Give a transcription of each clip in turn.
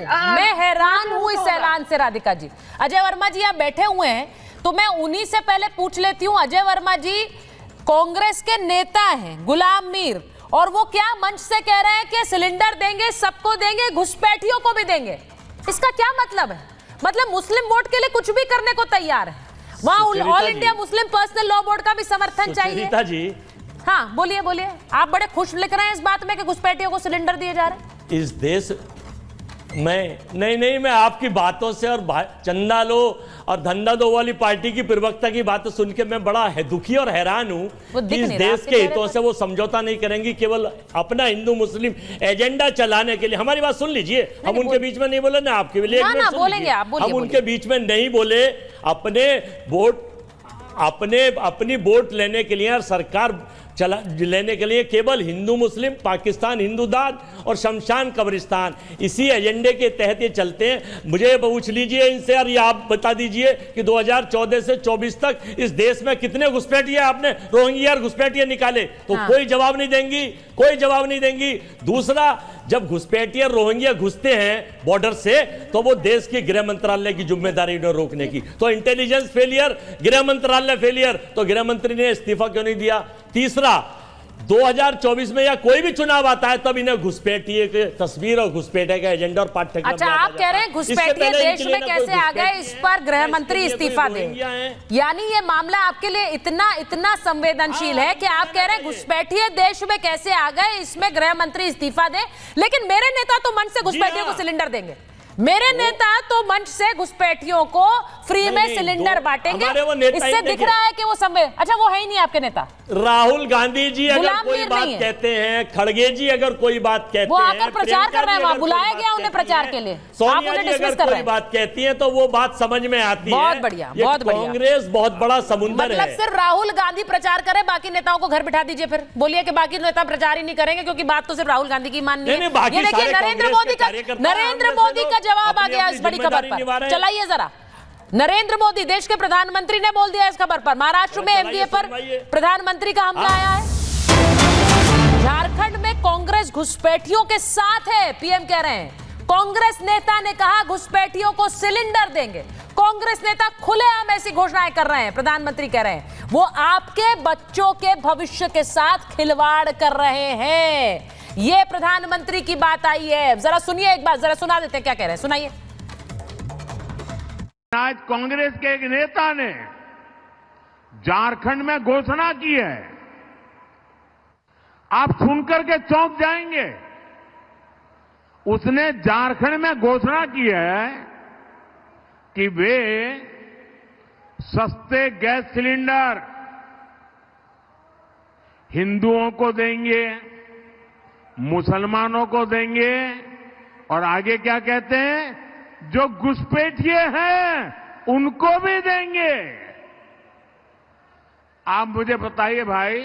मैं हैरान हूं इस ऐलान से राधिका जी। अजय वर्मा जी आप बैठे हुए हैं तो मैं उन्हीं से पहले पूछ लेती हूं। अजय वर्मा जी कांग्रेस के नेता हैं, गुलाम मीर, और वो क्या मंच से कह रहे हैं कि सिलेंडर देंगे, सबको देंगे, घुसपैठियों को भी देंगे। इसका क्या मतलब है? मतलब मुस्लिम वोट के लिए कुछ भी करने को तैयार है। वहां all India Muslim personal law board का भी समर्थन चाहिए। जी हाँ बोलिए बोलिए, आप बड़े खुश लिख रहे हैं इस बात में कि घुसपैठियों को सिलेंडर दिए जा रहे हैं। इस देश में नहीं, मैं आपकी बातों से और चंदा लो और धंधा दो वाली पार्टी की प्रवक्ता की बातें सुन के मैं बड़ा दुखी और हैरान हूं कि इस देश के हितों से वो समझौता नहीं करेंगी, केवल अपना हिंदू मुस्लिम एजेंडा चलाने के लिए। हमारी बात सुन लीजिए, हम उनके बीच में नहीं बोले ना आपके लिए, हम उनके बीच में नहीं बोले। अपनी वोट लेने के लिए और सरकार लेने के लिए केवल हिंदू मुस्लिम, पाकिस्तान हिंदूदाद और शमशान कब्रिस्तान, इसी एजेंडे के तहत ये चलते हैं। मुझे पूछ लीजिए इनसे और ये आप बता दीजिए कि 2014 से 24 तक इस देश में कितने घुसपैठिए आपने रोहिंग्या और घुसपैठिए निकाले, तो कोई जवाब नहीं देंगी, कोई जवाब नहीं देंगी। दूसरा, जब घुसपैठिए रोहिंग्या घुसते हैं बॉर्डर से तो वो देश के गृह मंत्रालय की जिम्मेदारी उन्हें रोकने की, तो इंटेलिजेंस फेलियर, गृह मंत्रालय फेलियर, तो गृह मंत्री ने इस्तीफा क्यों नहीं दिया? तीसरा, 2024 में या कोई भी चुनाव आता है तब इन्हें घुसपैठिए की तस्वीर और घुसपैठे का एजेंडा और पाठ्यक्रम। अच्छा, आप कह रहे हैं घुसपैठिए देश में कैसे आ गए, इस पर गृह मंत्री इस्तीफा दे। यानी ये मामला आपके लिए इतना संवेदनशील है कि आप कह रहे हैं घुसपैठिए देश में कैसे आ गए, इसमें गृह मंत्री इस्तीफा दे। लेकिन मेरे नेता तो मंच से घुसपैठियों को सिलेंडर देंगे, मेरे नेता तो मंच से घुसपैठियों को फ्री में सिलेंडर बांटेंगे। इससे दिख रहा है कि वो अच्छा, वो है ही नहीं आपके नेता। राहुल गांधी जी अगर कोई बात कहते हैं, खड़गे जी अगर कोई बात कहते हैं, वो आकर प्रचार कर रहे हैं, वहां बुलाया गया उन्हें प्रचार के लिए। सोनिया जी अगर कोई बात कहती है तो वो बात समझ में आती है। बहुत बढ़िया, बहुत बढ़िया। कांग्रेस बहुत बड़ा समुद्र है। मतलब सिर्फ राहुल गांधी प्रचार करे, बाकी नेताओं को घर बिठा दीजिए। फिर बोलिए कि बाकी नेता प्रचार ही नहीं करेंगे क्योंकि बात तो सिर्फ राहुल गांधी की माननी है। ये देखिए नरेंद्र मोदी का जवाब आ गया इस बड़ी खबर पर। चलाइए जरा। नरेंद्र मोदी देश के प्रधानमंत्री ने बोल दिया इस खबर पर। महाराष्ट्र में एमडीए पर प्रधानमंत्री का हमला आया है। झारखंड में कांग्रेस घुसपैठियों के साथ है, पीएम कह रहे हैं। कांग्रेस नेता ने कहा घुसपैठियों को सिलेंडर देंगे। कांग्रेस नेता खुलेआम ऐसी घोषणाएं कर रहे हैं। प्रधानमंत्री कह रहे हैं वो आपके बच्चों के भविष्य के साथ खिलवाड़ कर रहे हैं। ये प्रधानमंत्री की बात आई है। जरा सुनिए एक बात, जरा सुना देते हैं क्या कह रहे हैं, सुनाइए। आज कांग्रेस के एक नेता ने झारखंड में घोषणा की है, आप सुनकर के चौंक जाएंगे। उसने झारखंड में घोषणा की है कि वे सस्ते गैस सिलेंडर हिंदुओं को देंगे, मुसलमानों को देंगे, और आगे क्या कहते हैं, जो घुसपैठिए हैं उनको भी देंगे। आप मुझे बताइए भाई,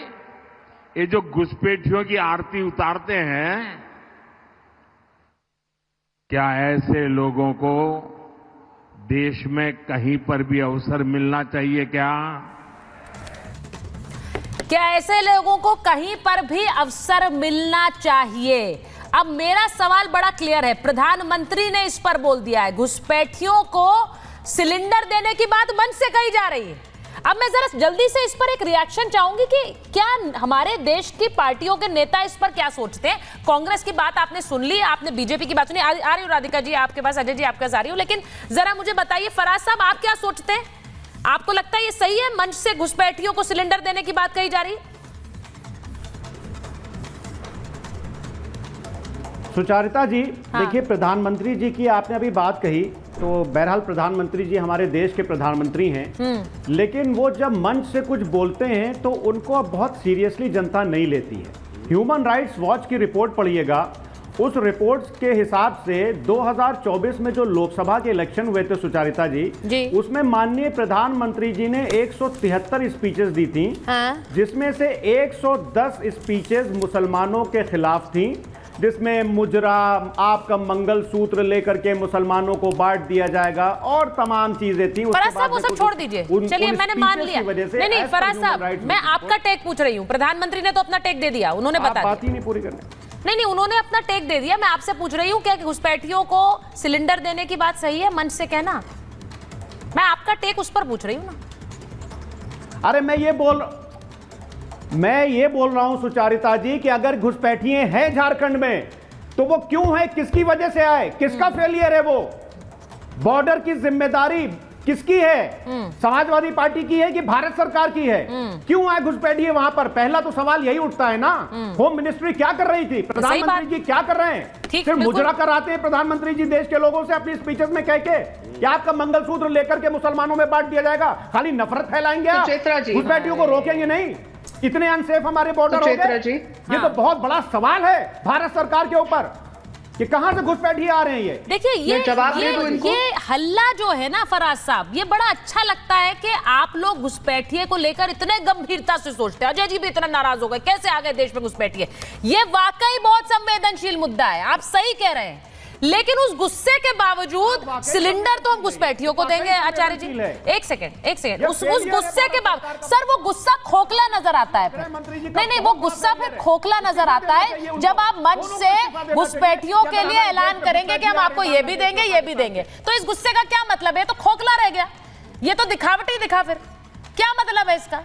ये जो घुसपैठियों की आरती उतारते हैं, क्या ऐसे लोगों को देश में कहीं पर भी अवसर मिलना चाहिए? क्या ऐसे लोगों को कहीं पर भी अवसर मिलना चाहिए? अब मेरा सवाल बड़ा क्लियर है। प्रधानमंत्री ने इस पर बोल दिया है घुसपैठियों को सिलेंडर देने की बात मंच से कही जा रही है। अब मैं जरा जल्दी से इस पर एक रिएक्शन चाहूंगी कि क्या हमारे देश की पार्टियों के नेता इस पर क्या सोचते हैं। कांग्रेस की बात आपने सुन ली, आपने बीजेपी की बात सुनी। आ रही हूं राधिका जी आपके पास, अजय जी आपके पास आ रही हूं, लेकिन जरा मुझे बताइए फराज साहब, आप क्या सोचते हैं? आपको लगता है ये सही है मंच से घुसपैठियों को सिलेंडर देने की बात कही जा रही है? सुचारिता जी, देखिए प्रधानमंत्री जी की आपने अभी बात कही, तो बहरहाल प्रधानमंत्री जी हमारे देश के प्रधानमंत्री हैं, लेकिन वो जब मंच से कुछ बोलते हैं तो उनको अब बहुत सीरियसली जनता नहीं लेती है। ह्यूमन राइट्स वॉच की रिपोर्ट पढ़िएगा, उस रिपोर्ट के हिसाब से 2024 में जो लोकसभा के इलेक्शन हुए थे सुचारिता जी, उसमें माननीय प्रधानमंत्री जी ने 173 स्पीचेस दी थी, जिसमें से 110 स्पीचेस मुसलमानों के खिलाफ थी, जिसमें मुजरा, आपका मंगल सूत्र लेकर के मुसलमानों को बांट दिया जाएगा और तमाम चीजें थी। फराज साहब वो सब छोड़ दीजिए, चलिए मैंने मान लिया। नहीं फराज साहब, मैं आपका टेक पूछ रही हूँ। प्रधानमंत्री ने तो अपना टेक दे दिया, उन्होंने बता दिया। बात ही नहीं पूरी करनी। नहीं, उन्होंने अपना टेक दे दिया। मैं आपसे पूछ रही हूँ क्या घुसपैठियों को सिलेंडर देने की बात सही है मंच से कहना? मैं आपका टेक उस पर पूछ रही हूँ ना। अरे मैं ये बोल रहा हूं सुचारिता जी कि अगर घुसपैठिए हैं झारखंड में तो वो क्यों है, किसकी वजह से आए, किसका फेलियर है? वो बॉर्डर की जिम्मेदारी किसकी है? समाजवादी पार्टी की है कि भारत सरकार की है? क्यों आए घुसपैठिए वहां पर? पहला तो सवाल यही उठता है ना। होम मिनिस्ट्री क्या कर रही थी, प्रधानमंत्री जी क्या कर रहे हैं? सिर्फ मुजरा कराते हैं प्रधानमंत्री जी देश के लोगों से अपनी स्पीचेस में कह के कि आपका मंगलसूत्र लेकर के मुसलमानों में बांट दिया जाएगा। खाली नफरत फैलाएंगे आप, घुसपैठियों को रोकेंगे नहीं। इतने अनसेफ हमारे बॉर्डर हो गए। ये तो बहुत बड़ा सवाल है भारत सरकार के ऊपर कि कहां से घुसपैठिए आ रहे हैं। ये देखिए, ये हल्ला जो है ना फराज साहब, ये बड़ा अच्छा लगता है कि आप लोग घुसपैठिए को लेकर इतने गंभीरता से सोचते हैं। अजय जी भी इतना नाराज हो गए, कैसे आ गए देश में घुसपैठिए। ये वाकई बहुत संवेदनशील मुद्दा है, आप सही कह रहे हैं। लेकिन उस गुस्से के बावजूद सिलेंडर तो हम घुसपैठियों को देंगे। आचार्य जी एक सेकंड, उस गुस्से के बावजूद सर वो गुस्सा खोखला नजर आता है फिर। नहीं, वो गुस्सा फिर खोखला नजर आता है जब आप मंच से घुसपैठियों के लिए ऐलान करेंगे कि हम आपको ये भी देंगे। तो इस गुस्से का क्या मतलब है? तो खोखला रह गया, ये तो दिखावटी दिखा। फिर क्या मतलब है इसका?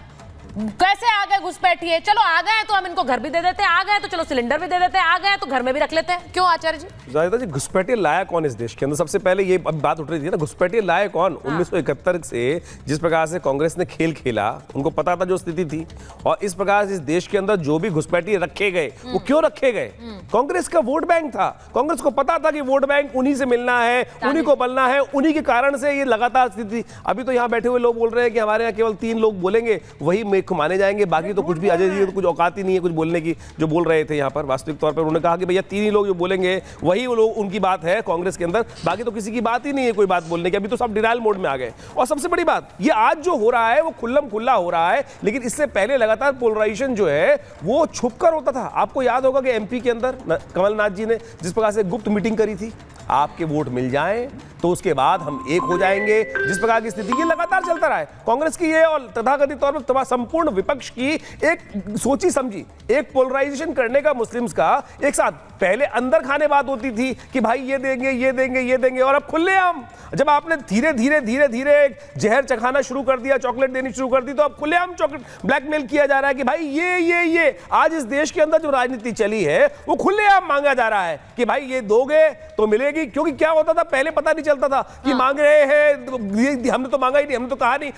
कैसे आ गए घुसपैठिए? चलो आ गए तो हम इनको घर भी दे देते हैं, आ गए तो चलो सिलेंडर भी दे देते हैं, आ गए तो घर में भी रख लेते हैं। क्यों आचार्य जी? जाहिदा जी, घुसपैठिए लाया कौन इस देश के अंदर? सबसे पहले ये बात उठ रही थी ना, घुसपैठिए लाया कौन? 1971 से जिस प्रकार से कांग्रेस ने खेल खेला, उनको पता था जो स्थिति थी, और इस प्रकार से इस देश के अंदर जो भी घुसपैठिए रखे गए वो क्यों रखे गए? कांग्रेस का वोट बैंक था। कांग्रेस को पता था कि वोट बैंक उन्हीं से मिलना है, उन्हीं को बनना है, उन्हीं के कारण से ये लगातार स्थिति। अभी तो यहाँ बैठे हुए लोग बोल रहे हैं कि हमारे यहाँ केवल 3 लोग बोलेंगे वही माने जाएंगे, बाकी तो कुछ भी अजय जी तो कुछ औकात ही नहीं है कुछ बोलने की, जो बोल रहे थे यहाँ पर। वास्तविक तौर पर उन्होंने कहा कि भैया 3 ही लोग जो बोलेंगे वही वो लोग, उनकी बात है कांग्रेस के अंदर, बाकी तो किसी की बात ही नहीं है कोई बात बोलने की। अभी तो सब डिनायल मोड में आ गए। और सबसे बड़ी बात ये आज जो हो रहा है वो खुल्लम खुल्ला हो रहा है, लेकिन इससे पहले लगातार पोलराइजेशन जो है वो छुपकर होता था। आपको याद होगा कि एमपी के अंदर कमलनाथ जी ने जिस प्रकार से गुप्त मीटिंग करी थी, आपके वोट मिल जाएं तो उसके बाद हम एक हो जाएंगे, जिस प्रकार की स्थिति ये लगातार चलता रहा है। कांग्रेस की ये और तथाकथित तौर पर संपूर्ण विपक्ष की एक सोची समझी एक पोलराइजेशन करने का मुस्लिम्स का एक साथ पहले अंदर खाने बात होती थी कि भाई ये देंगे, और अब खुलेआम जब आपने धीरे धीरे जहर चखाना शुरू कर दिया, चॉकलेट देनी शुरू कर दी, तो अब खुलेआम चॉकलेट ब्लैकमेल किया जा रहा है कि भाई ये आज इस देश के अंदर जो राजनीति चली है वो खुलेआम मांगा जा रहा है कि भाई ये दोगे तो मिलेगी। क्योंकि क्या होता था पहले, पता नहीं चलता था कि मांग रहे हैं, हमने तो मांगा ही नहीं, हमने तो कहा नहीं।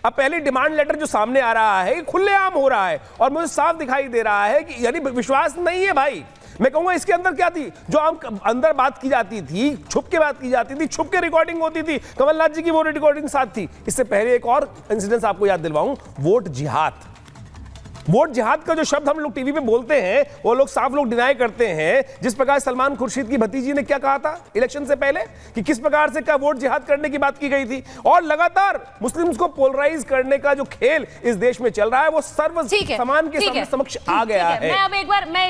अब पहले डिमांड लेटर जो सामने आ रहा है खुलेआम हो रहा है, और मुझे साफ दिखाई दे रहा है कि यानी विश्वास नहीं है भाई। मैं कहूंगा इसके अंदर क्या थी, जो हम अंदर बात की जाती थी, छुप के बात की जाती थी, छुप के रिकॉर्डिंग होती थी, कमलनाथ जी की वो रिकॉर्डिंग साथ थी। इससे पहले एक और इंसिडेंस आपको याद दिलवाऊं, वोट जिहाद का जो शब्द हम लोग टीवी पे बोलते हैं वो लोग साफ लोग डिनाई करते हैं। जिस प्रकार सलमान खुर्शीद की भतीजी ने क्या कहा था इलेक्शन से पहले कि किस प्रकार से क्या वोट जिहाद करने की बात की गई थी, और लगातार मुस्लिम्स को पोलराइज करने का जो खेल इस देश में चल रहा है वो सर्व समान के समक्ष आ गया है। मैं अब एक बार